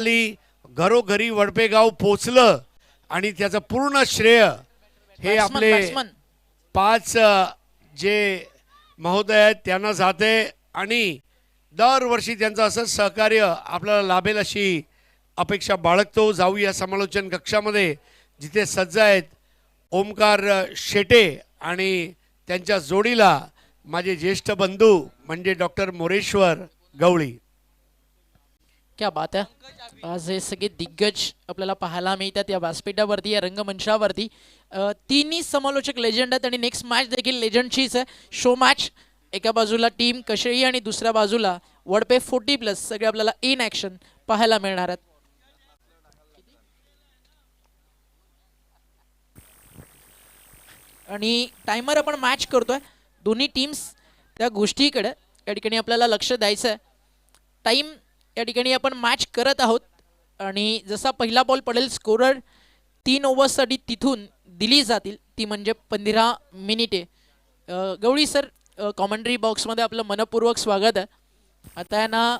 घरोघरी वडपेगाव पोचलं आणि त्याचं पूर्ण श्रेय हे आपले पाच जे महोदय आहेत त्यांना जाते आणि दरवर्षी त्यांचं असं सहकार्य आपल्याला लाभेल अशी अपेक्षा बाळगतो. जाऊया समालोचन कक्षामध्ये जिथे सज्ज आहेत ओमकार शेटे आणि त्यांच्या जोडीला माझे ज्येष्ठ बंधू म्हणजे डॉक्टर मोरेश्वर गवळी. क्या बात है. आज हे सगळे दिग्गज आपल्याला पाहायला मिळतात या व्यासपीठावरती, या रंगमंचावरती. तिन्ही समालोचक लेजंड आहेत आणि नेक्स्ट मॅच देखील लेजंडचीच आहे. शो मॅच, एका बाजूला टीम कशेळी आणि दुसऱ्या बाजूला वडपे 40+ सगळे आपल्याला इन ॲक्शन पाहायला मिळणार आहेत. आणि टायमर आपण मॅच करतोय. दोन्ही टीम्स त्या गोष्टीकडे या ठिकाणी आपल्याला लक्ष द्यायचं आहे. टाईम या ठिकाणी आपण मॅच करत आहोत आणि जसा पहिला बॉल पडेल स्कोरर 3 ओव्हर्ससाठी तिथून दिली जातील, ती म्हणजे 15 मिनिटे. गवळी सर, कॉमेंट्री बॉक्समध्ये आपलं मनपूर्वक स्वागत आहे. आता आहे ना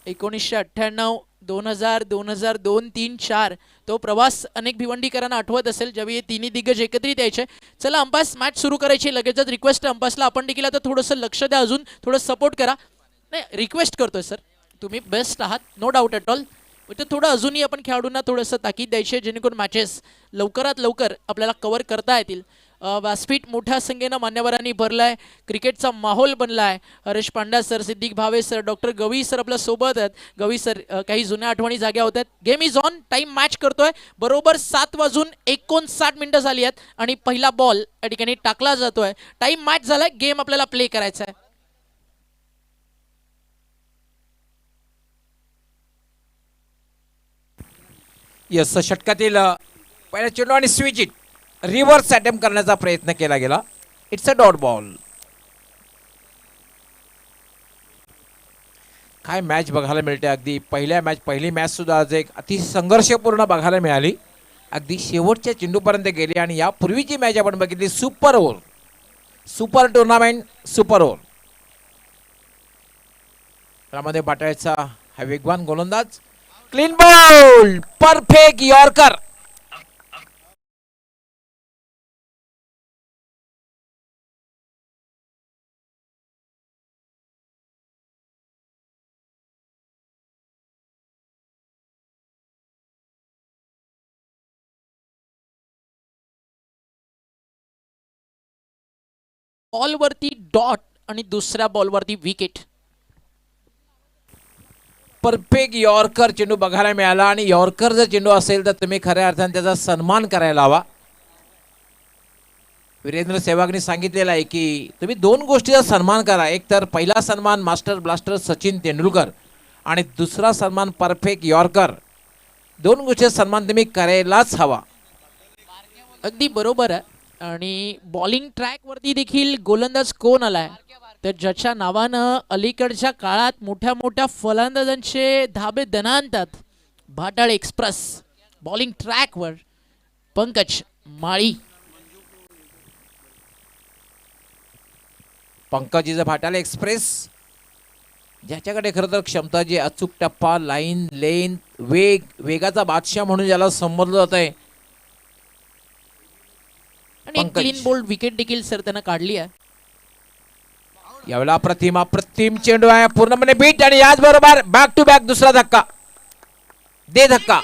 1998, 2000, 2002, 3, 4 तो प्रवास अनेक भिवंडीकरांना आठवत असेल ज्यावेळी तिन्ही दिग्गज एकत्रित यायचे. चला अंपास मॅच सुरू करायची. लगेचच रिक्वेस्ट अंपासला आपण देखील आता थोडंसं लक्ष द्या, अजून थोडं सपोर्ट करा. नाही, रिक्वेस्ट करतोय सर, तुम्ही बेस्ट आहात, नो डाऊट ॲट ऑल. तर थोडं अजूनही आपण खेळाडूंना थोडंसं ताकीद द्यायची जेणेकरून मॅचेस लवकरात लवकर आपल्याला कव्हर करता येतील. व्यासपीठ मोठ्या संख्येनं मान्यवरांनी भरलाय, क्रिकेटचा माहोल बनलाय. Haresh Pandya sir, Siddiq Bhave sir, doctor Gawai sir आपल्या सोबत आहेत. गवई सर, काही जुन्या आठवणी जाग्या होत आहेत. Game is on. Time match करतोय. बरोबर 7:59 झाली आहेत आणि पहिला बॉल या ठिकाणी टाकला जातोय. टाइम मॅच झालाय, गेम आपल्याला प्ले करायचा आहे. यस, षटकातील पहिला चेंडू आणि स्विच इट रिव्हर्स अटेम्प्ट करण्याचा प्रयत्न केला गेला. It's a dot ball. काय मॅच बघायला मिळते. अगदी पहिली मॅच सुद्धा आज एक अति संघर्षपूर्ण बघायला मिळाली. अगदी शेवटच्या चेंडूपर्यंत गेली आणि यापूर्वीची मॅच आपण बघितली super over, super tournament, super over. त्यामध्ये बाटायचा हा वेगवान गोलंदाज, क्लीन बॉल, परफेक्ट यॉर्कर. बॉलवरती डॉट आणि दुसऱ्या बॉलवरती विकेट. परफेक्ट यॉर्कर चेंडू बघायला मिळाला आणि यॉर्कर जर चेंडू असेल तर तुम्ही खऱ्या अर्थाने त्याचा सन्मान करायला हवा. वीरेंद्र सेहवागने सांगितलेलं आहे की तुम्ही 2 गोष्टीचा सन्मान करा. एक तर पहिला सन्मान मास्टर ब्लास्टर सचिन तेंडुलकर आणि दुसरा सन्मान परफेक्ट यॉर्कर. 2 गोष्टीचा सन्मान तुम्ही करायलाच हवा. अगदी बरोबर आहे. आणि बॉलिंग ट्रॅक वरती देखील गोलंदाज कोण आलाय तर ज्याच्या नावानं अलीकडच्या काळात मोठ्या मोठ्या फलंदाजांचे धाबे दणाणतात, भाटाळ एक्सप्रेस. बॉलिंग ट्रॅक वर पंकज माळी. पंकज इज अ भाटाळ एक्सप्रेस, ज्याच्याकडे खरं तर क्षमता जी अचूक टप्पा, लाईन, लेंथ, वेगाचा बादशाह म्हणून ज्याला संबोधलं जात आहे. आणि क्लीन बोल्ड विकेट देखील सर त्यानं काढली आहे. यावेळेला अप्रतिम चेंडू आहे, पूर्णपणे बीट आणि याचबरोबर बॅक टू बॅक दुसरा धक्का, दे धक्का.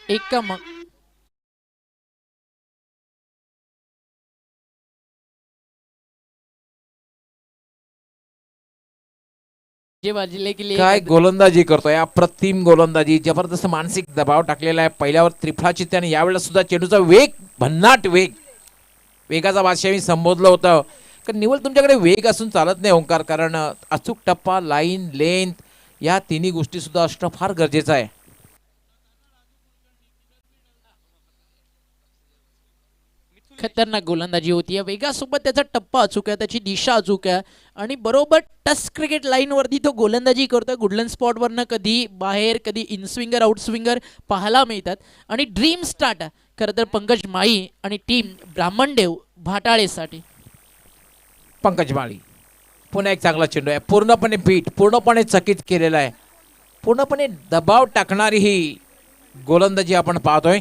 एक का मग काय गोलंदाजी करतोय, अप्रतिम गोलंदाजी, जबरदस्त मानसिक दबाव टाकलेला आहे. पहिल्यावर त्रिफळाची त्याने यावेळेला सुद्धा चेंडूचा वेग, भन्नाट वेगाचा बादशाह मी संबोधलं होतं. कारण निवड तुमच्याकडे वेग असून चालत नाही ओंकार, कारण अचूक टप्पा, लाईन, लेंथ या तिन्ही गोष्टी सुद्धा असणं फार गरजेचं आहे. खतरनाक गोलंदाजी होती. या वेगासोबत त्याचा टप्पा अचूक आहे, त्याची दिशा अचूक आहे आणि बरोबर टच क्रिकेट लाईन वरती तो गोलंदाजी करतोय. गुडलन स्पॉट वरनं कधी बाहेर, कधी इन स्विंगर, आउट स्विंगर पाहायला मिळतात आणि ड्रीम स्टार्ट आहे खरं तर पंकज माळी आणि टीम ब्राह्मणदेव भाटाळेसाठी. पंकज माळी पुन्हा एक चांगला चेंडू आहे, पूर्णपणे बीट, पूर्णपणे चकित केलेला आहे. पूर्णपणे दबाव टाकणारी ही गोलंदाजी आपण पाहतोय.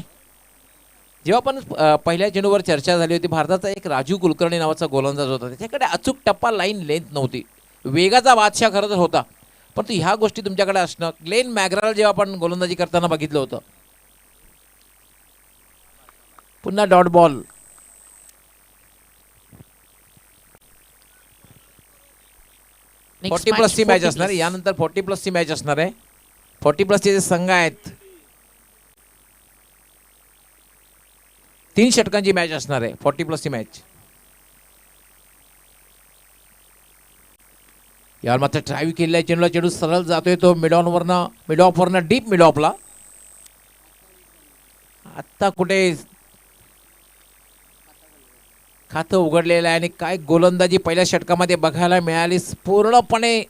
जेव्हा आपण पहिल्या चेंडूवर चर्चा झाली होती, भारताचा एक राजू कुलकर्णी नावाचा गोलंदाज होता, त्याच्याकडे अचूक टप्पा लाईन लेंथ नव्हती, वेगाचा बादशाह खरं तर होता, परंतु ह्या गोष्टी तुमच्याकडे असणं. ग्लेन मॅग्राल जेव्हा आपण गोलंदाजी करताना बघितलं होतं. पुन्हा डॉट बॉल. Next 40 प्लसची मॅच 40 असणार आहे. plus. यानंतर 40 प्लसची मॅच असणार आहे. 40 प्लसचे जे संघ आहेत, 3 षटकांची मॅच असणार आहे 40 प्लसची मॅच. यावर मात्र ड्राईव्ह केलेला चेंडूला चेंडू सरळ जातोय तो मिड ऑफवरनं डीप मिड ऑफला. आत्ता कुठे खातं उघडलेलं आहे आणि काय गोलंदाजी पहिल्या षटकामध्ये बघायला मिळाली. पूर्णपणे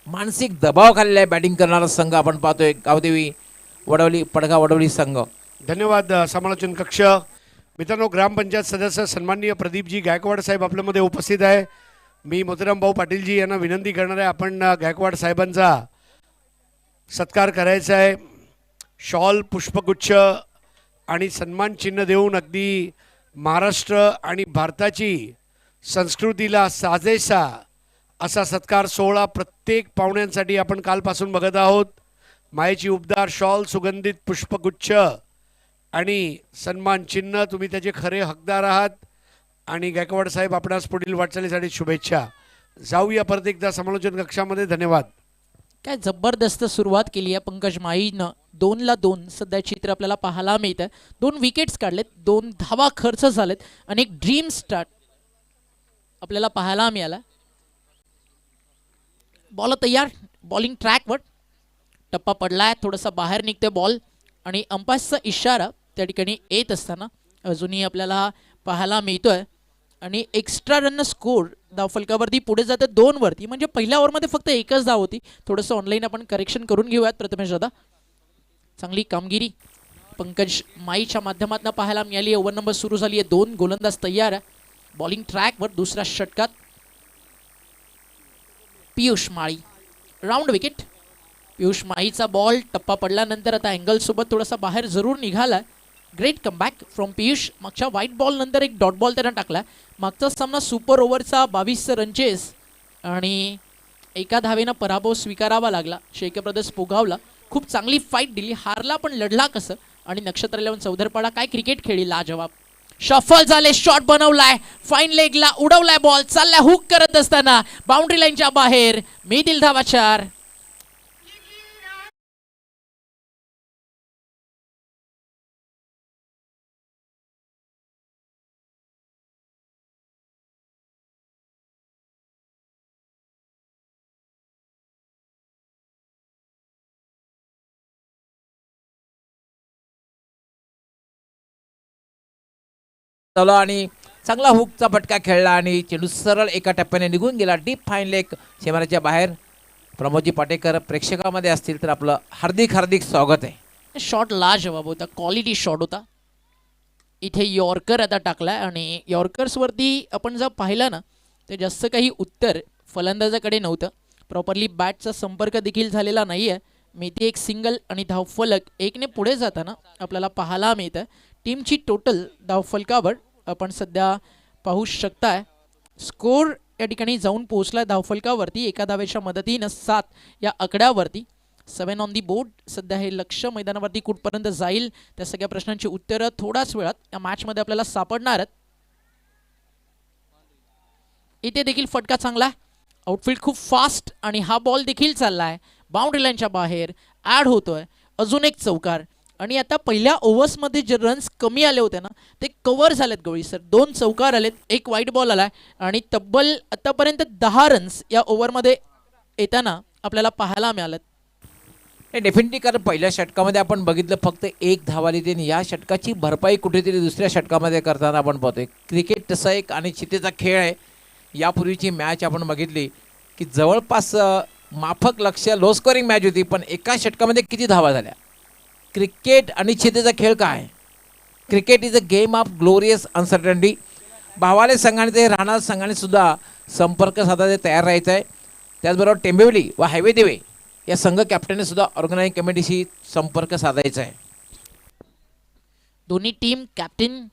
मानसिक दबाव खाल्लेला आहे बॅटिंग करणारा संघ आपण पाहतोय गावदेवी पडगा वडवली संघ. धन्यवाद समालोचन कक्ष. मित्रांनो, ग्रामपंचायत सदस्य सन्माननीय प्रदीपजी गायकवाड साहेब आपल्यामध्ये उपस्थित आहे. मी मोतीराम भाऊ पाटीलजी यांना विनंती करणार आहे, आपण गायकवाड साहेबांचा सत्कार करायचा आहे. शॉल, पुष्पगुच्छ आणि सन्मान चिन्ह देऊन अगदी महाराष्ट्र आणि भारताची संस्कृतीला साजेसा असा सत्कार सोहळा प्रत्येक पाहुण्यांसाठी आपण कालपासून बघत आहोत. मायेची उबदार शॉल, सुगंधित पुष्पगुच्छ आणि सन्मान चिन्ह, तुम्ही त्याचे खरे हकदार आहात. आणि गायकवाड साहेब, आपणास पुढील वाटचालीसाठी शुभेच्छा. जाऊया परत एकदा समालोचन कक्षामध्ये. धन्यवाद. काय जबरदस्त सुरुवात केली आहे पंकज माईनं. 2-2 सध्या चित्र आपल्याला पाहायला मिळत आहे. 2 विकेट्स काढलेत, 2 धावा खर्च झालेत आणि एक ड्रीम स्टार्ट आपल्याला पाहायला मिळाला. बॉल तयार, बॉलिंग ट्रॅकवर टप्पा पडलाय, थोडासा बाहेर निघतोय बॉल आणि अंपायरचा इशारा त्या ठिकाणी येत असताना अजूनही आपल्याला पाहायला मिळतोय. आणि एक्स्ट्रा रन स्कोर धावफलकावरती पुढे जाते 2 वरती, म्हणजे पहिल्या ओव्हरमध्ये फक्त एकच धाव होती. थोडंसं ऑनलाईन आपण करेक्शन करून घेऊयात. प्रथमेश दादा, चांगली कामगिरी पंकज माईच्या माध्यमातून पाहायला मिळाली. ओव्हर नंबर सुरू झाली आहे, 2 गोलंदाज तयार आहे. बॉलिंग ट्रॅकवर दुसऱ्या षटकात पियुष माळी, राऊंड विकेट. पियुष माळीचा बॉल टप्पा पडल्यानंतर आता अँगल सोबत थोडासा बाहेर जरूर निघाला. Great comeback from Piyush. मागच्या व्हाईट बॉल नंतर एक डॉट बॉल त्यानं टाकला. मागचा सामना सुपर ओव्हरचा 22 रनचेस आणि एका धावेनं पराभव स्वीकारावा लागला. शेख ब्रदर्स पोगावला. खूप चांगली फाईट दिली, हारला पण लढला कसं. आणि नक्षत्र 11 चौधरपाडा काय क्रिकेट खेळली, लाजवाब. शफल झाले, शॉट बनवलाय, फाईन लेगला उडवलाय बॉल, चाललाय हुक करत असताना बाउंड्री लाईनच्या बाहेर. मिळतील धावा 4. आणि चांगला हुकचा फटका खेळला आणि चेंडू सरळ एका टप्प्याने निघून गेला डीप फाईन लेग सीमारेच्या बाहेर. प्रमोदजी पाटेकर प्रेक्षकामध्ये असतील तर आपलं हार्दिक हार्दिक स्वागत आहे. शॉट लाजवाब होता, क्वालिटी शॉट होता. इथे यॉर्कर आता टाकलाय आणि यॉर्कर्सवरती आपण जर पाहिलं ना तर जास्त काही उत्तर फलंदाजाकडे नव्हतं. प्रॉपरली बॅटचा संपर्क देखील झालेला नाही आहे. मेथी एक सिंगल आणि धावफलक 1ने पुढे जाताना आपल्याला पाहायला मिळतं. टीमची टोटल धावफलकावर आपण सध्या पाहू शकताय. स्कोर या ठिकाणी जाऊन पोहोचला धावफलकावरती एका धावेच्या मदतीनं 7 या आकड्यावरती. 7 ऑन दी बोर्ड. सध्या हे लक्ष मैदानावरती कुठपर्यंत जाईल त्या सगळ्या प्रश्नांची उत्तरं थोड्याच वेळात या मॅचमध्ये आपल्याला सापडणार आहेत. इथे देखील फटका चांगला, आउटफील्ड खूप फास्ट आणि हा बॉल देखील चाललाय बाउंड्री लाईनच्या बाहेर, ॲड होतोय. अजून एक चौकार आणि आता पहिल्या ओव्हर्समध्ये जे रन्स कमी आले होते ना ते कव्हर झालेत गवळी सर. 2 चौकार आलेत, एक वाईट बॉल आलाय आणि तब्बल आतापर्यंत 10 रन्स या ओव्हरमध्ये येताना आपल्याला पाहायला मिळालेत. डेफिनेटली, कारण पहिल्या षटकामध्ये आपण बघितलं फक्त 1 धाव आली आणि या षटकाची भरपाई कुठेतरी दुसऱ्या षटकामध्ये करताना आपण पाहतोय. क्रिकेट तसा एक अनिश्चिततेचा खेळ आहे. यापूर्वीची मॅच आपण बघितली की जवळपास माफक लक्ष लो स्कोरिंग मॅच होती, पण एका षटकामध्ये किती धावा झाल्या. क्रिकेट अनिश्चिततेचा खेळ काय. Cricket is a game of glorious uncertainty. भावाले संघाने ते राहणार संघाने सुद्धा संपर्क साधायला तयार राहायचं आहे. त्याचबरोबर टेंबिवली व हायवे दिवे या संघ कॅप्टनने सुद्धा ऑर्गनायझिंग कमिटीशी संपर्क साधायचा आहे. दोन्ही टीम कॅप्टन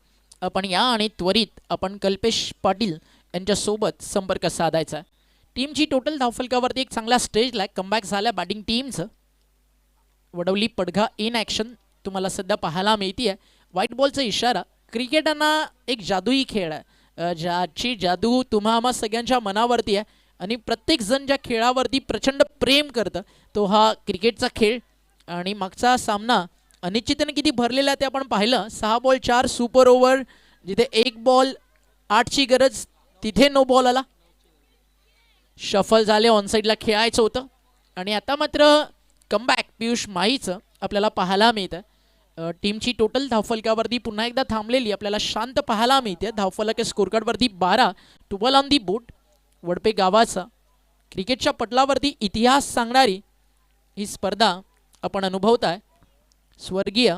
आपण या आणि त्वरित आपण कल्पेश पाटील यांच्यासोबत संपर्क साधायचा. टीमची टोटल धावफलकावरती एक चांगला स्टेजला कमबॅक झाल्या बॅटिंग टीमचं. वडवली पडघा इन ॲक्शन तुम्हाला सध्या पाहायला मिळते आहे. व्हाईट बॉलचा इशारा. क्रिकेटांना एक जादुई खेळ आहे, ज्याची जादू तुम्हा आम्हा सगळ्यांच्या मनावरती आहे आणि प्रत्येक जण ज्या खेळावरती प्रचंड प्रेम करतं तो हा क्रिकेटचा खेळ. आणि मागचा सामना अनिश्चिततेने किती भरलेला आहे ते आपण पाहिलं. 6 बॉल 4 सुपर ओव्हर, जिथे 1 बॉल 8ची गरज तिथे नो बॉल आला. शफल झाले, ऑनसाईडला खेळायचं होतं. आणि आता मात्र कमबॅक पियुष माहीचं आपल्याला पाहायला मिळतं. टीमची टोटल धावफलकावरती पुन्हा एकदा थांबलेली आपल्याला शांत पाहायला मिळते. धावफलक स्कोरकार्डवरती 12, 12 ऑन दी बोट. वडपे गावाचा क्रिकेटच्या पटलावरती इतिहास सांगणारी ही स्पर्धा आपण अनुभवताय. स्वर्गीय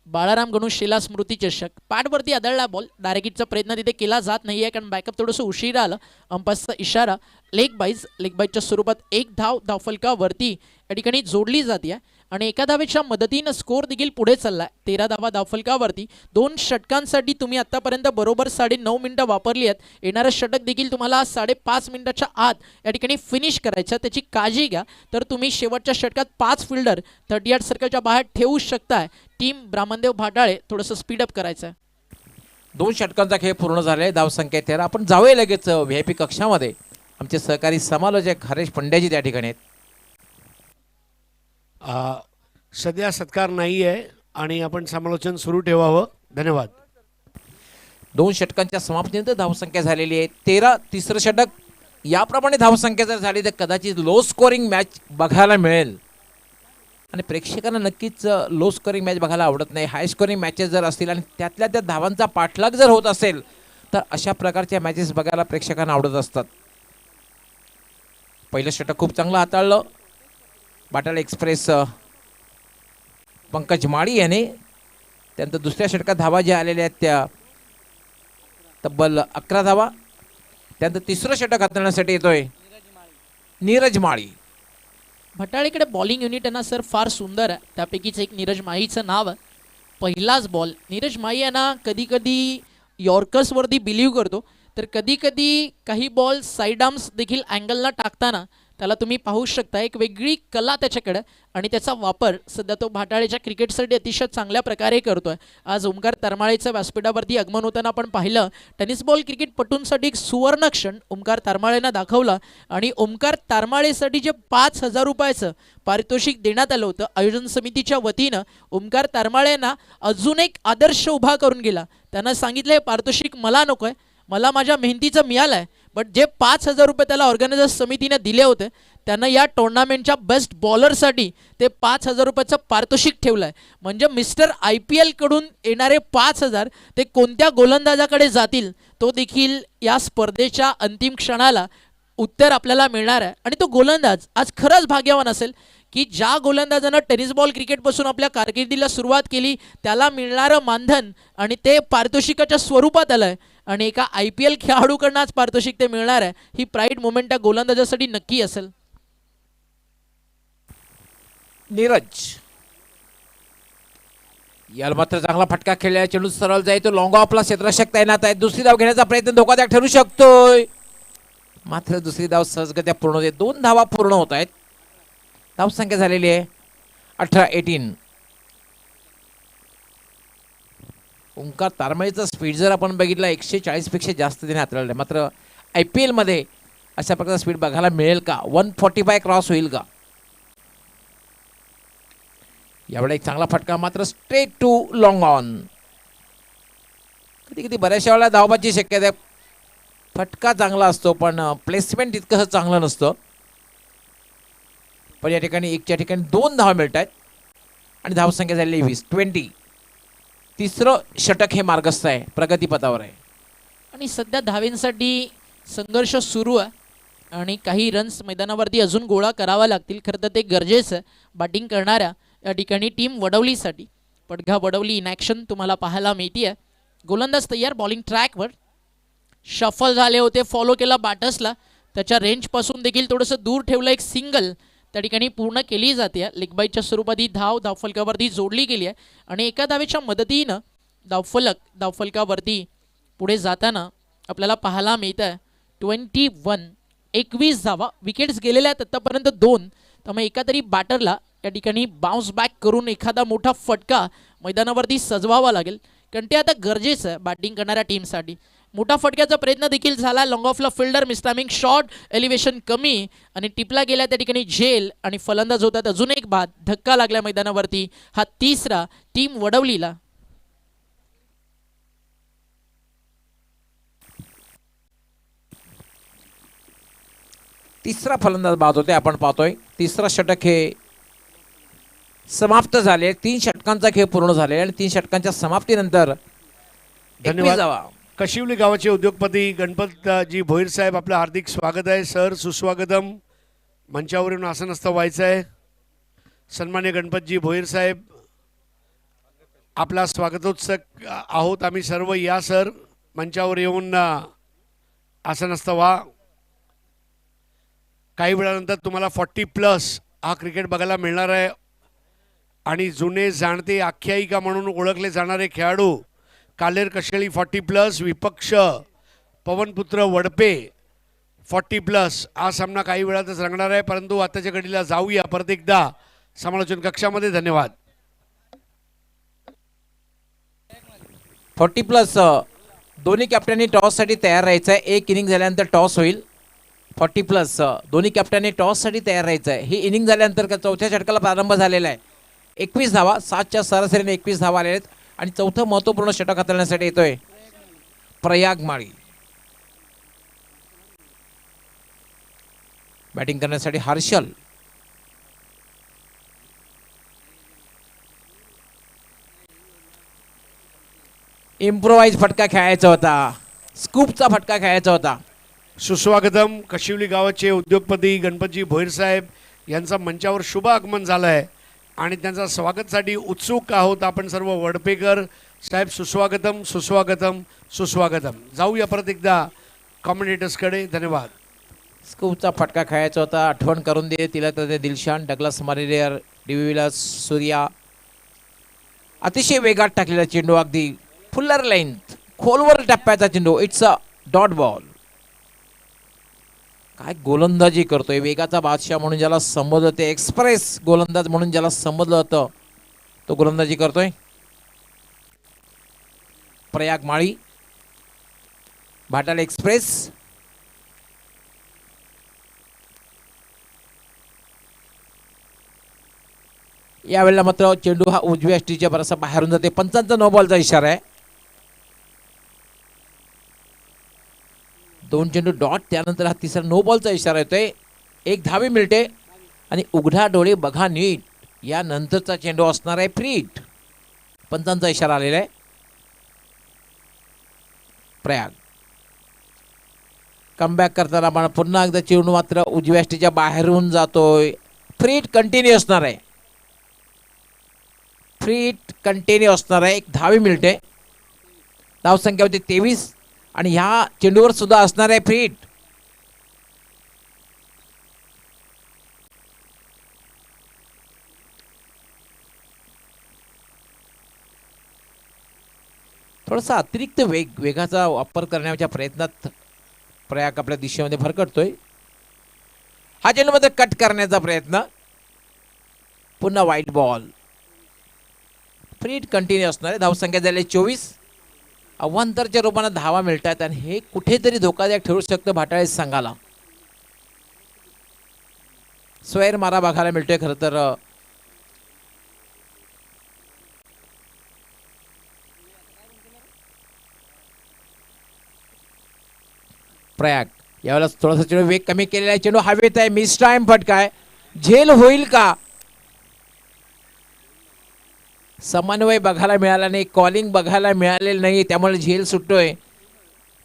बाळाराम गणू शेला स्मृती चषक. पॅडवरती आदळला बॉल. डायरेक्ट हिटचा प्रयत्न तिथे केला जात नाही आहे कारण बॅकअप थोडंसं उशिरा आलं. अंपायरचा इशारा. लेग बाईजच्या स्वरूपात 1 धाव धावफलकावरती या ठिकाणी जोडली जाते आहे आणि एका धावेच्या मदतीनं स्कोर देखील पुढे चालला आहे. 13 धावा धावफलकावरती. 2 षटकांसाठी तुम्ही आत्तापर्यंत बरोबर 9.5 मिनिटं वापरली आहेत. येणारं षटक देखील तुम्हाला 5.5 मिनिटाच्या आत या ठिकाणी फिनिश करायचं. त्याची काळजी घ्या. तर तुम्ही शेवटच्या षटकात 5 फिल्डर 38 सर्कलच्या बाहेर ठेवू शकताय. टीम ब्राह्मणदेव भाटाळे थोडंसं स्पीडअप करायचं आहे. 2 षटकांचा खेळ पूर्ण झाला आहे. धावसंख्या 13. आपण जाऊया लगेच VIP कक्षामध्ये. आमचे सहकारी समालोचक हरेश पंड्याजी त्या ठिकाणी आहेत. सध्या सत्कार नाही आहे आणि आपण समालोचन सुरू ठेवावं. धन्यवाद. 2 षटकांच्या समाप्तीनंतर धावसंख्या झालेली आहे 13. तिसरं षटक. याप्रमाणे धावसंख्या जर झाली तर कदाचित लो स्कोरिंग मॅच बघायला मिळेल आणि प्रेक्षकांना नक्कीच लो स्कोरिंग मॅच बघायला आवडत नाही. हाय स्कोरिंग मॅचेस जर असतील आणि त्यातल्या त्या धावांचा पाठलाग जर होत असेल तर अशा प्रकारच्या मॅचेस बघायला प्रेक्षकांना आवडत असतात. पहिलं षटक खूप चांगलं हाताळलं बाटाला एक्सप्रेस पंकज माळी याने. त्यानंतर दुसऱ्या षटकात धावा ज्या आलेल्या आहेत त्या तब्बल 11 धावा. त्यानंतर तिसरं षटक हाताळण्यासाठी येतोय नीरज माळी. भटाळीकडे बॉलिंग युनिट आहे ना सर, फार सुंदर आहे. त्यापैकीच एक नीरज माहीचं नाव आहे. पहिलाच बॉल. नीरज माही यांना कधी कधी यॉर्कर्सवरती बिलीव्ह करतो तर कधी कधी काही बॉल साईड आर्म्स देखील अँगलला टाकताना त्याला तुम्ही पाहू शकता. एक वेगळी कला त्याच्याकडे आणि त्याचा वापर सध्या तो भाटाळेच्या क्रिकेटसाठी अतिशय चांगल्या प्रकारे करतोय. आज ओमकार तरमाळेचं व्यासपीठावरती आगमन होताना आपण पाहिलं. टेनिस बॉल क्रिकेटपटूंसाठी एक सुवर्ण क्षण ओमकार तारमाळेनं दाखवला आणि ओमकार तारमाळेसाठी जे 5,000 रुपयाचं पारितोषिक देण्यात आलं होतं आयोजन समितीच्या वतीनं, ओमकार तारमाळेंना अजून एक आदर्श उभा करून गेला. त्यानं सांगितलं हे पारितोषिक मला नको आहे, मला माझ्या मेहनतीचं मिळालं आहे. बट जे 5,000 रुपये त्याला ऑर्गनायझर समितीने दिले होते त्यानं या टुर्नामेंटच्या बेस्ट बॉलरसाठी ते 5,000 रुपयाचं पारितोषिक ठेवलं आहे. म्हणजे मिस्टर IPL कडून येणारे 5,000 ते कोणत्या गोलंदाजाकडे जातील तो देखील या स्पर्धेच्या अंतिम क्षणाला उत्तर आपल्याला मिळणार आहे. आणि तो गोलंदाज आज खरंच भाग्यवान असेल की ज्या गोलंदाजानं टेनिस बॉल क्रिकेटपासून आपल्या कारकिर्दीला सुरुवात केली त्याला मिळणारं मानधन आणि ते पारितोषिकाच्या स्वरूपात आलं आहे आणि एका IPL खेळाडूकडनं आज पारितोषिक ते मिळणार आहे. ही प्राईड मोमेंट त्या गोलंदाजासाठी नक्की असेल. नीरज याला मात्र चांगला फटका खेळला. चेंडू सरळ जाईल तो लॉंग ऑफला क्षेत्ररक्षक तैनात आहे. दुसरी धाव घेण्याचा प्रयत्न धोकादायक ठरू शकतोय. मात्र दुसरी धाव सहजगत्या पूर्ण होते. 2 धावा पूर्ण होत आहेत. धावसंख्या झालेली आहे 18-18. ओंकार तारमाळेचा स्पीड जर आपण बघितला 140 पेक्षा जास्त त्याने हाताळलं आहे. मात्र IPL मध्ये अशा प्रकारचा स्पीड बघायला मिळेल का? 145 क्रॉस होईल का? यावेळी एक चांगला फटका मात्र स्ट्रेट टू लॉंग ऑन. कधी कधी बऱ्याचशा वेळेला धावबाची शक्यता आहे. फटका चांगला असतो पण प्लेसमेंट इतकंसं चांगलं नसतं. पण या ठिकाणी एकच्या ठिकाणी 2 धावा मिळत आहेत आणि धावसंख्या झालेली 20. तिसरं षटक हे मार्गस्थ आहे, प्रगतीपथावर आहे. आणि सध्या धावेंसाठी संघर्ष सुरू आहे आणि काही रन्स मैदानावरती अजून गोळा करावा लागतील. खरं तर ते गरजेचं आहे बॅटिंग करणाऱ्या या ठिकाणी टीम वडवलीसाठी. पडघा वडवली इन ॲक्शन तुम्हाला पाहायला मिळते आहे. गोलंदाज तयार. बॉलिंग ट्रॅकवर शफल झाले होते. फॉलो केला बॅटर्सला. त्याच्या रेंजपासून देखील थोडंसं दूर ठेवलं. एक सिंगल त्या ठिकाणी पूर्ण केली जाते. लेग बाईच्या स्वरूपात ही धावफलकावरती जोडली गेली आहे आणि एका धावेच्या मदतीनं धावफलकावरती पुढे जाताना आपल्याला पाहायला मिळतं आहे 21 धावा. विकेट्स गेलेल्या आहेत आत्तापर्यंत 2. त्यामुळे एका तरी बॅटरला या ठिकाणी बाउन्स बॅक करून एखादा मोठा फटका मैदानावरती सजवावा लागेल, कारण ते आता गरजेचं आहे बॅटिंग करणाऱ्या टीमसाठी. मोठा फटक्याचा प्रयत्न देखील झाला. लॉंग ऑफला फिल्डर मिसटायमिंग शॉट, एलिव्हेशन कमी आणि टिपला गेला त्या ठिकाणी झेल आणि फलंदाज होतात अजून एक बाद. धक्का लागला मैदानावरती. हा तिसरा टीम वडवलीला. तिसरा फलंदाज बाद होते. आपण पाहतोय तिसरा षटक हे समाप्त झाले. 3 षटकांचा खेळ पूर्ण झाले आणि 3 षटकांच्या समाप्तीनंतर 21 धन्यवाद. धावा. कशिवली गावाचे उद्योगपती गणपतजी भोईर साहेब, आपलं हार्दिक स्वागत आहे सर. सुस्वागतम. मंचावरून आसनस्थ व्हायचं आहे. सन्मान्य गणपतजी भोईर साहेब, आपला स्वागतोत्सुक आहोत आम्ही सर्व. या सर, मंचावर येऊन आसनस्थ व्हा. काही वेळानंतर तुम्हाला 40+ हा क्रिकेट बघायला मिळणार आहे आणि जुने जाणते आख्यायिका म्हणून ओळखले जाणारे खेळाडू कालेर कशेळी 40+, विपक्ष पवनपुत्र वडपे 40+. हा सामना काही वेळातच रंगणार आहे, परंतु आताच्या घडीला जाऊया परत एकदा समालोचन कक्षामध्ये. धन्यवाद. 40+ दोन्ही कॅप्टननी टॉससाठी तयार राहायचं आहे. एक इनिंग झाल्यानंतर टॉस होईल. 40+ दोन्ही कॅप्टननी टॉससाठी तयार राहायचं आहे. ही इनिंग झाल्यानंतर चौथ्या षटकाला प्रारंभ झालेला आहे. 21 धावा, 7च्या सरासरीने 21 धावा आलेल्या आहेत आणि चौथं महत्त्वपूर्ण षटक हाताळण्यासाठी येतोय प्रयाग माळी. बॅटिंग करण्यासाठी हर्षल. इम्प्रोवाइज फटका खेळायचा होता, स्कूपचा फटका खेळायचा होता. सुस्वागतम. कशिवली गावाचे उद्योगपती गणपतजी भोईर साहेब यांचा मंचावर शुभ आगमन झालं आहे आणि त्यांचा स्वागतासाठी उत्सुक आहोत आपण सर्व. वडपेकर साहेब, सुस्वागतम सुस्वागतम सुस्वागतम. जाऊया परत एकदा कॉमेंटेटर्सकडे. धन्यवाद. स्कूपचा फटका खेळायचा होता. आठवण करून दे तिला तर दिलशान, डगलस मारिलियर, डी.व्ही. विलास, सूर्या. अतिशय वेगात टाकलेला चेंडू, अगदी फुल्लर लेंथ, खोलवर टप्प्याचा चेंडू. It's a dot ball. काय गोलंदाजी करतोय, वेगाचा बादशाह म्हणून ज्याला संबोधलं ते, एक्सप्रेस गोलंदाज म्हणून ज्याला संबोधलं होतं तो गोलंदाजी करतोय प्रयाग माळी. भाटाल एक्सप्रेस. यावेळेला मात्र चेंडू हा उजव्या अष्टीच्या बराचसा बाहेरून जाते. पंचांचा नो बॉलचा इशारा आहे. 2 चेंडू डॉट, त्यानंतर हा तिसरा नो बॉलचा इशारा येतोय. 1 धावे मिळते आणि उघडा डोळे बघा नीट, यानंतरचा चेंडू असणार आहे फ्री हिट. पंचांचा इशारा आलेला आहे. प्रयाग कमबॅक करताना आपण पुन्हा एकदा चेंडू मात्र उजव्या अष्टीच्या बाहेरून जातोय. फ्री हिट कंटिन्यू असणार आहे. फ्री हिट कंटिन्यू असणार आहे. 1 धावे मिळते. धावसंख्या होती 23 आणि ह्या चेंडूवर सुद्धा असणार आहे फ्री हिट. थोडासा अतिरिक्त वेगाचा वापर करण्याच्या प्रयत्नात प्रयाग आपल्या दिशेमध्ये भरकटतोय. हा चेंडू मध्ये कट करण्याचा प्रयत्न. पुन्हा वाईट बॉल. फ्री हिट कंटिन्यू असणार आहे. धावसंख्या झाली 24. अवांतरच्या रूपाने धावा मिळतात आणि हे कुठेतरी धोकादायक ठरू शकतं भाटाळे संघाला. स्वैर मारा बघायला मिळतोय खरं तर. प्रयाग यावेळेला थोडासा चेंडू वेग कमी केलेला आहे. चेंडू हवेत आहे. मिस टाइम फटका आहे. झेल होईल का? समन्वय बघायला मिळाला नाही, कॉलिंग बघायला मिळालेलं नाही, त्यामुळे झेल सुटतोय.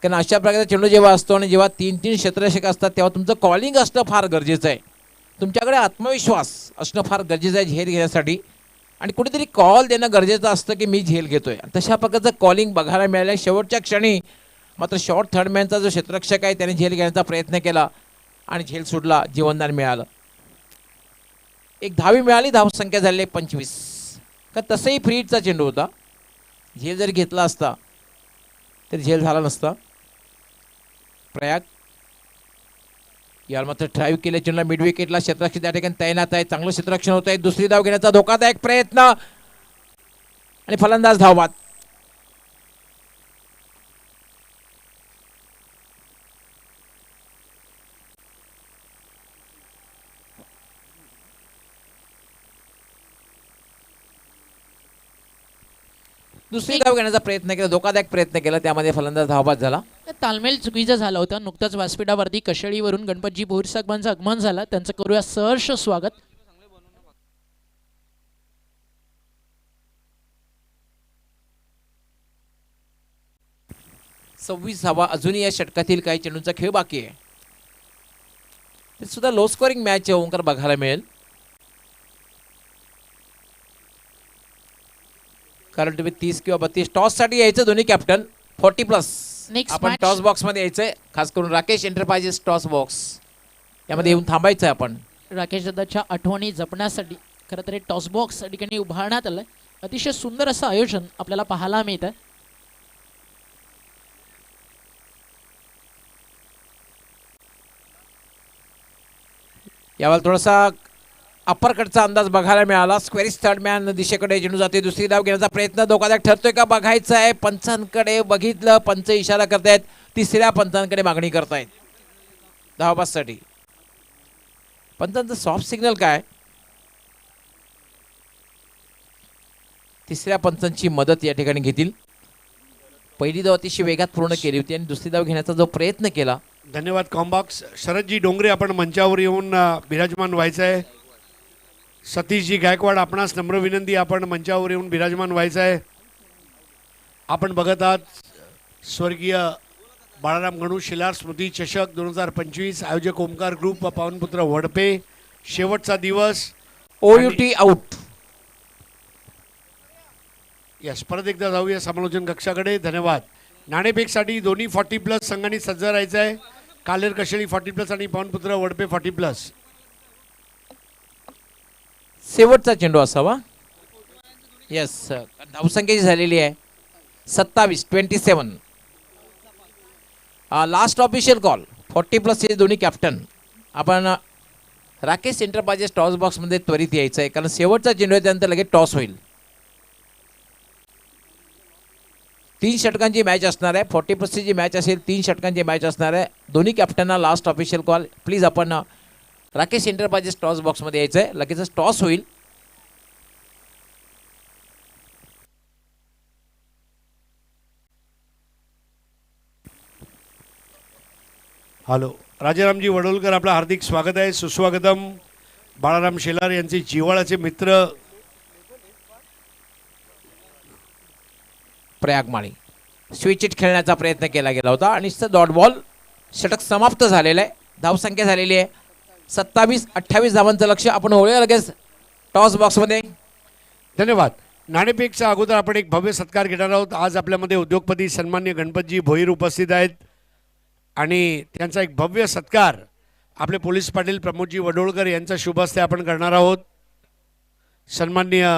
कारण अशा प्रकारचा चेंडू जेव्हा असतो आणि जेव्हा 3-3 क्षेत्ररक्षक असतात तेव्हा तुमचं कॉलिंग असणं फार गरजेचं आहे. तुमच्याकडे आत्मविश्वास असणं फार गरजेचं आहे झेल घेण्यासाठी आणि कुठेतरी कॉल देणं गरजेचं असतं की मी झेल घेतोय. तशा प्रकारचं कॉलिंग बघायला मिळालं. शेवटच्या क्षणी मात्र शॉर्ट थर्डमॅनचा जो क्षेत्ररक्षक आहे त्याने झेल घेण्याचा प्रयत्न केला आणि झेल सुटला, जीवनदान मिळालं. एक धावी मिळाली, धावसंख्या झाली 25. का तसंही फ्री हिटचा चेंडू होता. झेल जर घेतला असता तर झेल झाला नसता. प्रयाग याला मात्र ड्राईव्ह केले चेंडूला मिड विकेटला. क्षेत्ररक्षक त्या ठिकाणी तैनात आहे. चांगलं क्षेत्ररक्षण होत आहे. दुसरी धाव घेण्याचा धोकादायक प्रयत्न आणि फलंदाज धावबाद. दुसरी धाव घेण्याचा प्रयत्न केला, धोकादायक प्रयत्न केला, त्यामध्ये फलंदाज धावबाद झाला. तालमेल चुकीचा झाला होता. नुकताच व्यासपीठावरती कशेळीवरून गणपतजी भोईर साहेबांचं आगमन झालं. त्यांचं करूया सहर्ष स्वागत. सव्वीस धावा अजूनही या षटकातील काही चेंडूंचा खेळ बाकी आहे. ते सुद्धा लो स्कोरिंग मॅच ओंकार बघायला मिळेल, कारण तुम्ही 30 किंवा 32 टॉस साठी यायचं दोन्ही कॅप्टन 40+. Next आपण match. टॉस बॉक्स मध्ये यायचंय, खास करून राकेश एंटरप्राइजेस टॉस बॉक्स यामध्ये येऊन थांबायचंय आपण. राकेश दादाच्या आठवणी जपण्यासाठी खरं तर टॉस बॉक्स या ठिकाणी उभारण्यात आलंय. अतिशय सुंदर असं आयोजन आपल्याला पाहायला मिळतं. यावर थोडासा अप्पर कटचा अंदाज बघायला मिळाला. स्क्वेरिस थर्ड मॅन दिशेकडे चेंडू जाते. दुसरी धाव घेण्याचा प्रयत्न धोकादायक ठरतोय का बघायचं आहे. पंचांकडे बघितलं, पंच इशारा करतायत, तिसऱ्या पंचांकडे मागणी करतायत धावबासाठी. पंचांचं सॉफ्ट सिग्नल काय? तिसऱ्या पंचांची मदत या ठिकाणी घेतील. पहिली धाव अतिशय वेगात पूर्ण केली होती आणि दुसरी धाव घेण्याचा जो प्रयत्न केला. धन्यवाद कॉम्बॉक्स. शरदजी डोंगरे आपण मंचावर येऊन विराजमान व्हायचं आहे. सतीशजी गायकवाड आपणास नम्र विनंती, आपण मंचावर येऊन विराजमान व्हायचं आहे. आपण बघत आहात स्वर्गीय बाळाराम गणू शिलार स्मृती चषक 2025. आयोजक ओमकार ग्रुप व पावनपुत्र वडपे. शेवटचा दिवस. OUT out. यस, परत एकदा जाऊया समालोचन कक्षाकडे. धन्यवाद. नाणेफेकसाठी दोन्ही 40+ संघांनी सज्ज राहायचं आहे. कालेर कशेळी 40+ आणि पावनपुत्र वडपे 40+. शेवटचा चेंडू असावा. येस, धावसंख्या झालेली आहे 27. लास्ट ऑफिशियल कॉल 40+ हे दोन्ही कॅप्टन. आपण राकेश एंटरप्राइजेस टॉस बॉक्समध्ये त्वरित यायचं आहे, कारण शेवटचा चेंडू आहे, त्यानंतर लगेच टॉस होईल. 3 षटकांची मॅच असणार आहे. 40+ जी मॅच असेल 3 षटकांची मॅच असणार आहे. दोन्ही कॅप्टनना लास्ट ऑफिशियल कॉल. प्लीज आपण राकेश एंटरप्राइजेस टॉस बॉक्समध्ये यायचं आहे, लगेचच टॉस होईल. हॅलो, राजारामजी वडोलकर, आपलं हार्दिक स्वागत आहे. सुस्वागतम. बाळाराम शेलार यांचे जिव्हाळ्याचे मित्र प्रयाग माळी. स्विच इट खेळण्याचा प्रयत्न केला गेला होता आणि डॉट बॉल. षटक समाप्त झालेलं आहे. धावसंख्या झालेली आहे 27-28 धावांचं लक्ष. आपण होऊया लगेच टॉस बॉक्समध्ये. धन्यवाद. नाणेफेकच्या अगोदर आपण एक भव्य सत्कार घेणार आहोत. आज आपल्यामध्ये उद्योगपती सन्मान्य गणपतजी भोईर उपस्थित आहेत आणि त्यांचा एक भव्य सत्कार आपले पोलीस पाटील प्रमोदजी वडोळकर यांच्या शुभ हस्ते आपण करणार आहोत. सन्माननीय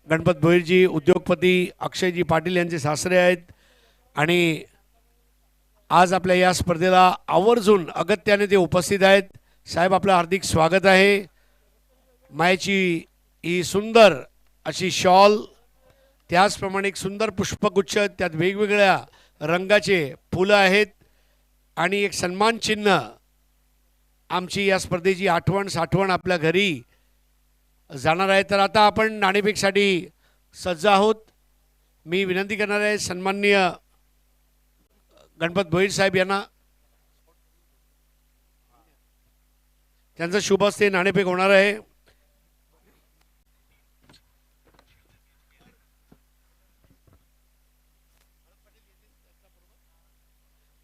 गणपत भोईरजी उद्योगपती अक्षयजी पाटील यांचे सासरे आहेत आणि आज आपल्या या स्पर्धेला आवर्जून अगत्याने ते उपस्थित आहेत. साहेब, आपलं हार्दिक स्वागत आहे. मायेची ही सुंदर अशी शॉल, त्याचप्रमाणे एक सुंदर पुष्पगुच्छ, त्यात वेगवेगळ्या रंगाचे फुलं आहेत आणि एक सन्मान चिन्ह. आमची या स्पर्धेची आठवण साठवण आपल्या घरी जाणार आहे. तर आता आपण नाणेफेकसाठी सज्ज आहोत. मी विनंती करणार आहे सन्माननीय गणपत भोईर साहेब यांना, त्यांचं शुभ हस्ते नाणेफेक होणार आहे.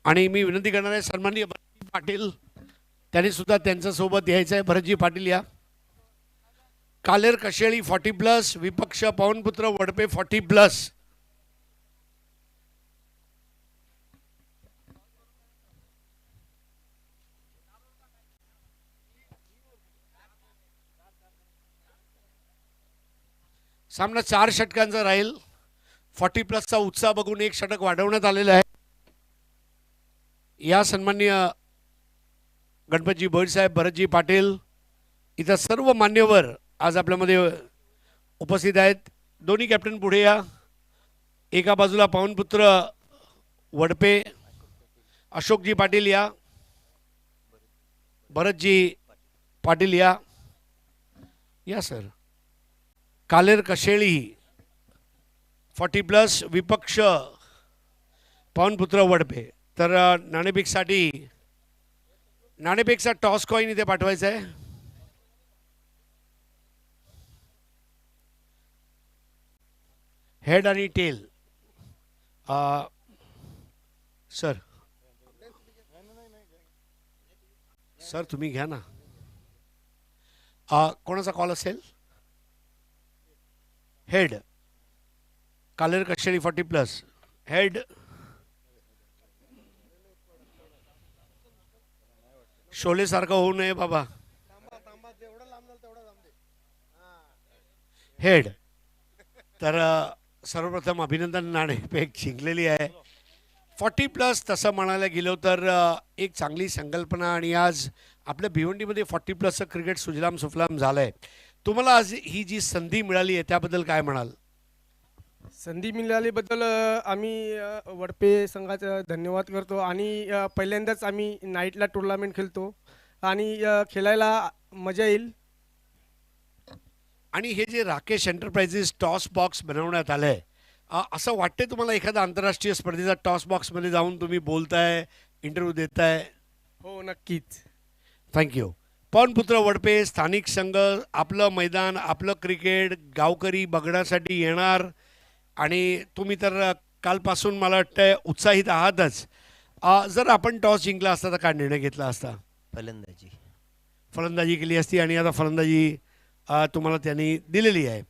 आणि मी विनंती करणार आहे सन्माननीय भरतजी पाटील, त्यांनी सुद्धा त्यांच्यासोबत यायचं आहे. भरतजी पाटील या. कालेर कशेळी 40+, विपक्ष पवनपुत्र वडपे 40+. सामना 4 षटकांचा राहील. 40 प्लसचा उत्साह बघून एक षटक वाढवण्यात आलेला आहे. या सन्माननीय गणपतजी भोईरसाहेब, भरतजी पाटील, इतर सर्व मान्यवर आज आपल्यामध्ये उपस्थित आहेत. दोन्ही कॅप्टन पुढे या. एका बाजूला पावनपुत्र वडपे, अशोकजी पाटील या, भरतजी पाटील या. या सर. कालेर कशेळी 40 प्लस विपक्ष पावनपुत्र वडपे. तर नाणेफेकचा टॉस कॉईन इथे पाठवायचा आहे. हेड आणि टेल. सर सर तुम्ही घ्या ना. कोणाचा कॉल असेल? हेड. कालेर कक्षेळी 40 प्लस. हेड. शोले सारखं होऊ नये बाबा. हेड. तर सर्वप्रथम अभिनंदन. नाणेफेक जिंकलेली आहे. 40 प्लस तसं म्हणायला गेलो तर एक चांगली संकल्पना आणि आज आपल्या भिवंडीमध्ये 40 प्लसचं क्रिकेट सुजलाम सुफलाम झालं आहे. तुम्हाला आज ही जी संधी मिळाली आहे त्याबद्दल काय म्हणाल? संधी मिळाल्याबद्दल आम्ही वडपे संघाचा धन्यवाद करतो आणि पहिल्यांदाच आम्ही नाईटला टुर्नामेंट खेळतो आणि खेळायला मजा येईल. आणि हे जे राकेश एंटरप्राइजेस टॉस बॉक्स बनवण्यात आलं आहे, असं वाटते तुम्हाला एखादा आंतरराष्ट्रीय स्पर्धेचा टॉस बॉक्समध्ये जाऊन तुम्ही बोलताय, इंटरव्ह्यू देताय? हो, नक्कीच. थँक्यू. पावनपुत्र वडपे स्थानिक संघ, आपलं मैदान, आपलं क्रिकेट गावकरी बघण्यासाठी येणार आणि तुम्ही तर कालपासून मला वाटतं उत्साहित आहातच. जर आपण टॉस जिंकला असता तर काय निर्णय घेतला असता? फलंदाजी केली असती आणि आता फलंदाजी तुम्हाला त्यांनी दिलेली आहे.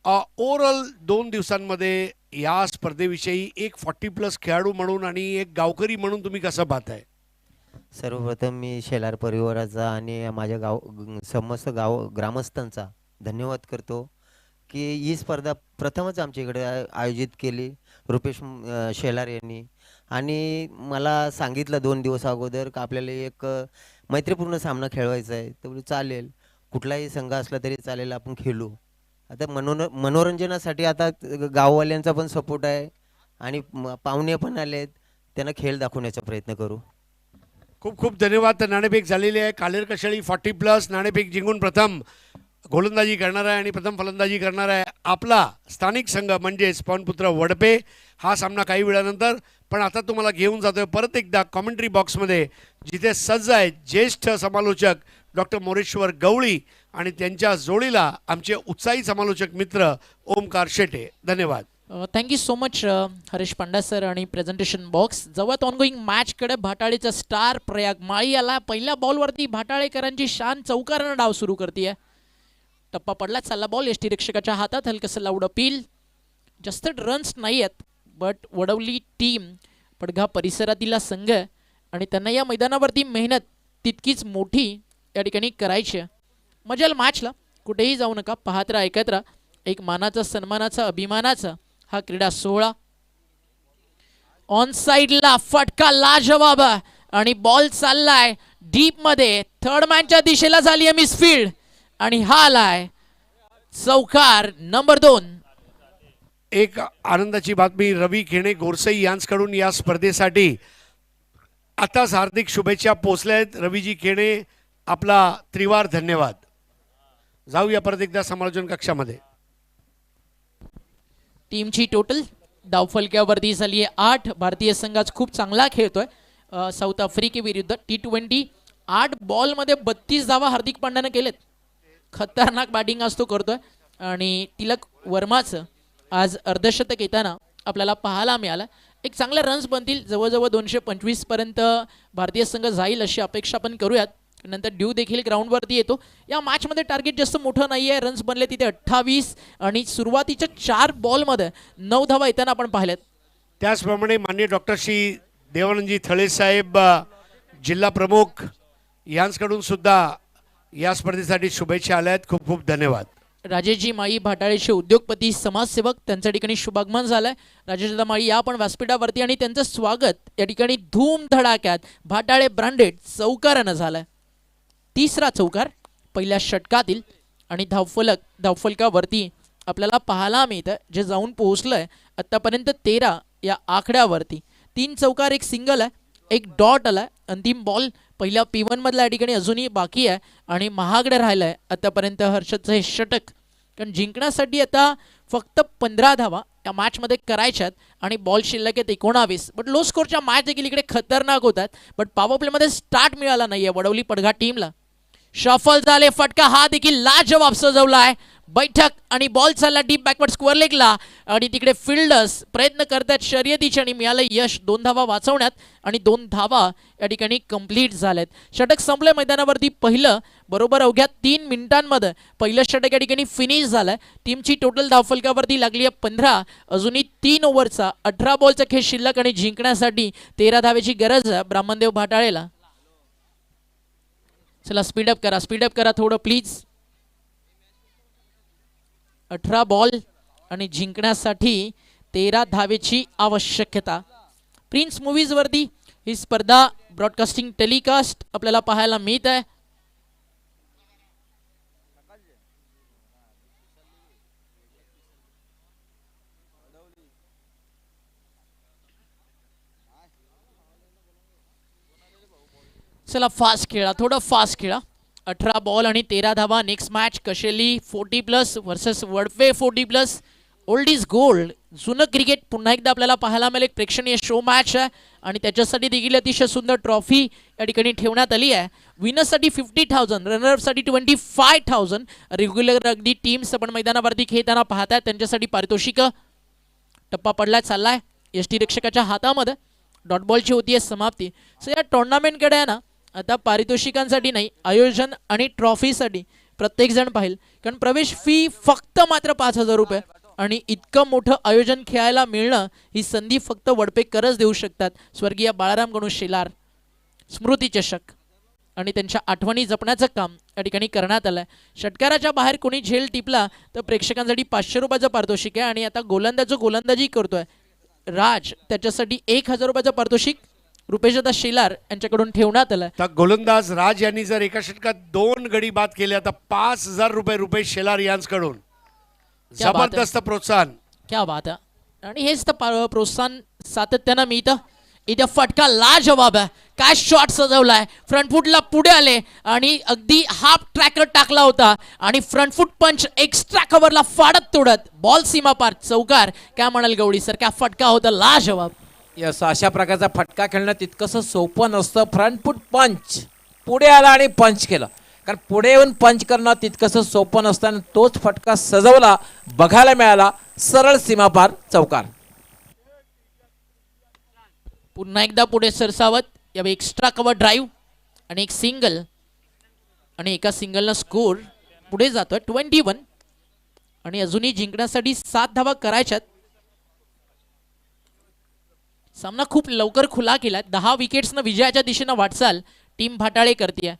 ओव्हरऑल 2 दिवसांमध्ये या स्पर्धेविषयी एक 40 प्लस खेळाडू म्हणून आणि एक गावकरी म्हणून तुम्ही कसं पाहताय? सर्वप्रथम मी शेलार परिवाराचा आणि माझ्या समस्त ग्रामस्थांचा धन्यवाद करतो की ही स्पर्धा प्रथमच आमच्या इकडे आयोजित केली रुपेश शेलार यांनी. आणि मला सांगितलं 2 दिवस अगोदर की आपल्याला एक मैत्रीपूर्ण सामना खेळवायचा आहे. तर चालेल, कुठलाही संघ असला तरी चालेल, आपण खेळू. आता मनोरंजनासाठी आता गाववाल्यांचा पण सपोर्ट आहे आणि पाहुणे पण आलेत, त्यांना खेळ दाखवण्याचा प्रयत्न करू. खूप खूप धन्यवाद. तर नाणेफेक झालेली आहे. कालेर कशाळी 40 प्लस नाणेफेक जिंकून प्रथम गोलंदाजी करणार आहे आणि प्रथम फलंदाजी करणार आहे आपला स्थानिक संघ म्हणजेच पावनपुत्र वडपे. हा सामना काही वेळानंतर, पण आता तुम्हाला घेऊन जातोय परत एकदा कॉमेंट्री बॉक्समध्ये, जिथे सज्ज आहेत ज्येष्ठ समालोचक डॉक्टर मोरेश्वर गवळी आणि त्यांच्या जोडीला आमचे उत्साही समालोचक मित्र ओमकार शेटे. धन्यवाद. Thank you so much Harish Panda sir आणि प्रेझेंटेशन बॉक्स. जवळ ऑनगोईंग मॅचकडे भाटाळीचा स्टार प्रयाग माळी आला. पहिल्या बॉलवरती भाटाळेकरांची शान चौकारानं डाव सुरू करते. टप्पा पडला, चालला बॉल एसटी रक्षकाच्या हातात, हलकसं लावड अपील. जास्त रन्स नाही आहेत, बट वडवली टीम पडघा परिसरातील संघ आणि त्यांना या मैदानावरती मेहनत तितकीच मोठी या ठिकाणी करायची. मजाल मॅचला, कुठेही जाऊ नका, पाहत राहा, ऐकत राहा. एक मानाचा, सन्मानाचा, अभिमानाचा हा क्रीडा सोहळा. ऑन साइडला फटका लाजवाब आणि बॉल चाललाय डीप मध्ये. थर्ड मॅनच्या दिशेला झाली आहे मिसफील्ड आणि हा आलाय चौकार नंबर 2. एक आनंदाची बातमी रवी खेणे गोरसई यांच्याकडून या स्पर्धेसाठी आताच हार्दिक शुभेच्छा पोचल्या आहेत. रवीजी खेणे, आपला त्रिवार धन्यवाद. जाऊया परत एकदा समालोचन कक्षामध्ये. टीमची टोटल धावफलक्यावरती झाली आहे 8. भारतीय संघाच खूप चांगला खेळतोय साऊथ आफ्रिकेविरुद्ध T20. 8 बॉलमध्ये 32 धावा हार्दिक पांड्यानं केलेत. खतरनाक बॅटिंग आज तो करतोय आणि तिलक वर्माचं आज अर्धशतक येताना आपल्याला पाहायला मिळालं. एक चांगले रन्स बनतील, जवळजवळ 225 पर्यंत भारतीय संघ जाईल अशी अपेक्षा आपण करूयात. नंतर ड्यू देखील ग्राउंडवरती येतो. या मॅचमध्ये टार्गेट जास्त मोठं नाही आहे. रन्स बनले तिथे 28 आणि सुरुवातीच्या 4 बॉलमध्ये 9 धावा येताना आपण पाहिल्यात. त्याचप्रमाणे माननीय डॉक्टर श्री देवानंदजी थळे साहेब जिल्हा प्रमुख यांच्याकडून सुद्धा या स्पर्धेसाठी शुभेच्छा आल्या आहेत. खूप खूप धन्यवाद. राजेशजी माळी भाटाळेचे उद्योगपती समाजसेवक त्यांच्या ठिकाणी शुभागमन झालंय. राजेशदा माळी या पण व्यासपीठावरती आणि त्यांचं स्वागत या ठिकाणी धूम धडाक्यात भाटाळे ब्रँडेड चौकारानं झालंय. तिसरा चौकार पहिल्या षटकातील आणि धावफलकावरती आपल्याला पाहायला मिळतं जे जाऊन पोहोचलंय आतापर्यंत 13 या आकड्यावरती. 3 चौकार, एक सिंगल आहे, एक डॉट आलाय. अंतिम बॉल पहिल्या P1 मधल्या या ठिकाणी अजूनही बाकी आहे आणि महागडे राहिलंय आतापर्यंत हर्षदचं हे षटक. कारण जिंकण्यासाठी आता फक्त 15 धावा या मॅचमध्ये करायच्यात आणि बॉल शिल्लक आहेत 19. बट लो स्कोरच्या मॅच देखील इकडे खतरनाक होतात. बट पॉवर प्लेमध्ये स्टार्ट मिळाला नाहीये वडवली पडघा टीमला. शफल झाले, फटका हा देखील लाजवाब सजवला आहे. बैठक आणि बॉल चालला डीप बॅकवर्ड स्क्वेअर लेगला आणि तिकडे फिल्डर्स प्रयत्न करतात शर्यतीचे आणि मिळालं यश 2 धावा वाचवण्यात आणि 2 धावा या ठिकाणी कंप्लीट झाल्यात. षटक संपलं मैदानावरती पहिलं. बरोबर अवघ्या 3 मिनिटांमध्ये पहिलं षटक या ठिकाणी फिनिश झालंय. टीमची टोटल धावफलकावरती लागली आहे 15. अजूनही 3 ओव्हरचा 18 बॉलचा खेळ शिल्लक आणि जिंकण्यासाठी 13 धावेची गरज आहे ब्राह्मणदेव भाटाळेला. चला स्पीडअप करा थोडं प्लीज. 18 बॉल आणि जिंकण्यासाठी 13 धावेची आवश्यकता. प्रिन्स मूवीज वरती ही स्पर्धा ब्रॉडकास्टिंग टेलिकास्ट आपल्याला पाहायला मिळत आहे. चला थोडं फास्ट खेळा. 18 बॉल आणि 13 धावा. Next match Kasheli 40+ versus Vadpe 40+. Old is gold. जुनं क्रिकेट पुन्हा एकदा आपल्याला पाहायला मिळेल. एक प्रेक्षणीय शो मॅच आहे आणि त्याच्यासाठी देखील अतिशय सुंदर ट्रॉफी या ठिकाणी ठेवण्यात आली आहे. विनर्ससाठी 50,000, रनरअपसाठी 25,000. रेग्युलर अगदी टीम्स आपण मैदानावरती खेळताना पाहताय त्यांच्यासाठी पारितोषिक. टप्पा पडलाय, चाललाय यष्टीरक्षकाच्या हातामध्ये. डॉट बॉलची होतीये समाप्ती. सो या टुर्नामेंटकडे आहे ना आता पारितोषिकांसाठी नाही, आयोजन आणि ट्रॉफीसाठी प्रत्येक जण पाहिल. कारण प्रवेश फी फक्त मात्र 5,000 रुपये आणि इतकं मोठं आयोजन खेळायला मिळणं ही संधी फक्त वडपेकरच देऊ शकतात. स्वर्गीय बाळाराम गणू शेलार स्मृती चषक आणि त्यांच्या आठवणी जपण्याचं काम या ठिकाणी करण्यात आलंय. षटकाराच्या बाहेर कोणी झेल टिपला तर प्रेक्षकांसाठी 500 रुपयाचं पारितोषिक आहे आणि आता गोलंदाजी करतोय राज त्याच्यासाठी 1,000 रुपयाचं पारितोषिक रुपेशदा शेलार यांच्याकडून ठेवण्यात आलं. तर गोलंदाज राज यांनी जर एका षटकात 2 गडी बाद केले तर 5,000 रुपये रुपेश शेलार यांच्याकडून. जबरदस्त प्रोत्साहन. क्या बात आहे. आणि हेच तर प्रोत्साहन सातत्यानं मिळतं. इथे फटका लाजवाब आहे. काय शॉट सजवलाय. फ्रंट फुटला पुढे आले आणि अगदी हाफ ट्रॅकर टाकला होता आणि फ्रंट फुट पंच एक्स्ट्रा कव्हरला फाडत तोडत बॉल सीमा पार चौकार. काय म्हणाल गवडी सर, काय फटका होता लाजवाब. यस, अशा प्रकारचा फटका खेळणं तितकंसं सोपं नसतं. फ्रंट फूट पंच पुढे आला आणि पंच केलं. कारण पुढे येऊन पंच करणं तितकंसं सोपं नसतं आणि तोच फटका सजवला बघायला मिळाला. सरळ सीमापार चौकार. पुन्हा एकदा पुढे सरसावत. यावेळी एक्स्ट्रा कव्हर ड्राईव्ह आणि एक सिंगल आणि एका सिंगलनं स्कोर पुढे जातोय 21 आणि अजूनही जिंकण्यासाठी 7 धावा करायच्यात. सामना खूप लवकर खुला केलाय. 10 विकेट्सनं विजयाच्या दिशेनं वाटचाल टीम भाटाळे करते.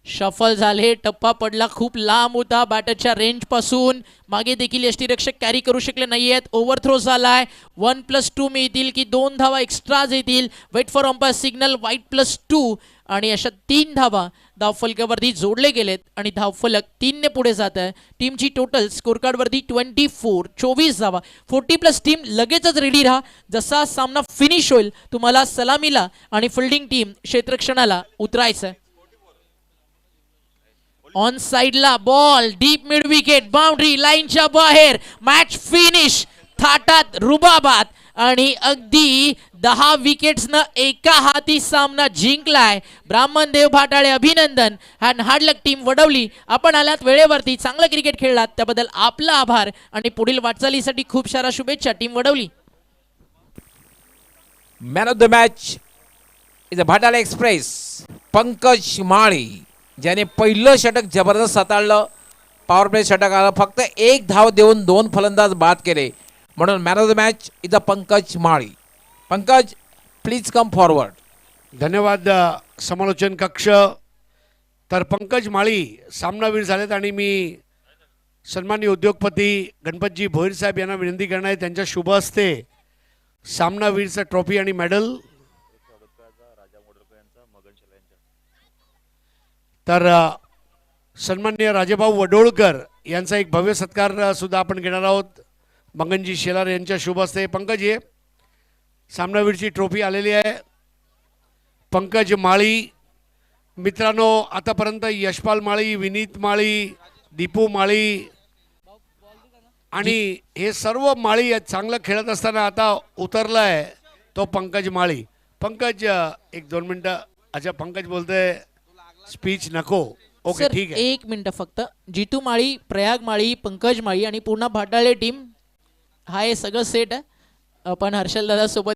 शफल झाले, टप्पा पडला, खूप लांब होता बॅटरच्या रेंज पासून. मागे देखील यष्टीरक्षक कॅरी करू शकले नाहीयेत. ओव्हरथ्रो झालाय. 1+2 मिळतील की 2 धावा एक्स्ट्राज येतील. Wait for umpire signal. Wide +2 आणि अशा 3 धावा धावफलकावरती जोडले गेलेत आणि धावफलक 3 ने पुढे जात आहे. टीमची टोटल स्कोरकार्डवरती 24 धावा. 40+ टीम लगेचच रेडी राहा. जसा सामना फिनिश होईल तुम्हाला सलामीला आणि फिल्डिंग टीम क्षेत्ररक्षणाला उतरायचं. ऑन साइडला ball deep mid wicket boundary लाईनच्या बाहेर. Match finish. थाटात रुबाबात आणि अगदी 10 विकेट्सनं एका हाती सामना जिंकलाय ब्राह्मणदेव भाटाळे. अभिनंदन. And hard luck team Wadavali. आपण आलात वेळेवरती, चांगलं क्रिकेट खेळलात त्याबद्दल आपला आभार आणि पुढील वाटचालीसाठी खूप साऱ्या शुभेच्छा team Vadavali. Man of the match is a Bhatale express Pankaj Mali, ज्याने पहिलं षटक जबरदस्त हाताळलं. पॉवर प्ले षटक आलं. फक्त 1 धाव देऊन 2 फलंदाज बाद केले. म्हणून man of the match is a Pankaj Mali. Pankaj, please come forward. धन्यवाद समालोचन कक्ष. तर पंकज माळी सामनावीर झालेत आणि मी सन्माननीय उद्योगपती गणपतजी भोईर साहेब यांना विनंती करणार आहे त्यांच्या शुभ हस्ते सामनावीरचं ट्रॉफी आणि मेडल. तर सन्माननीय राजेभाऊ वडोळकर यांचा एक भव्य सत्कार सुद्धा आपण घेणार आहोत. मंगनजी शेलार यांच्या शुभ हस्ते. पंकज ये सामनावीरची ट्रॉफी आलेली आहे. पंकज माळी मित्रांनो, आतापर्यंत यशपाल माळी, विनीत माळी, दीपू माळी आणि हे सर्व माळी चांगलं खेळत असताना आता उतरलाय तो पंकज माळी. पंकज 1-2 मिनिटं. अच्छा, पंकज बोलतोय स्पीच नको. ओके, सर ठीक आहे. 1 मिनिट फक्त. जितू माळी, प्रयाग माळी, पंकज माळी आणि पूर्ण भाटाळे टीम हा हे सगळं सेट आहे. आपण हर्षल दादा सोबत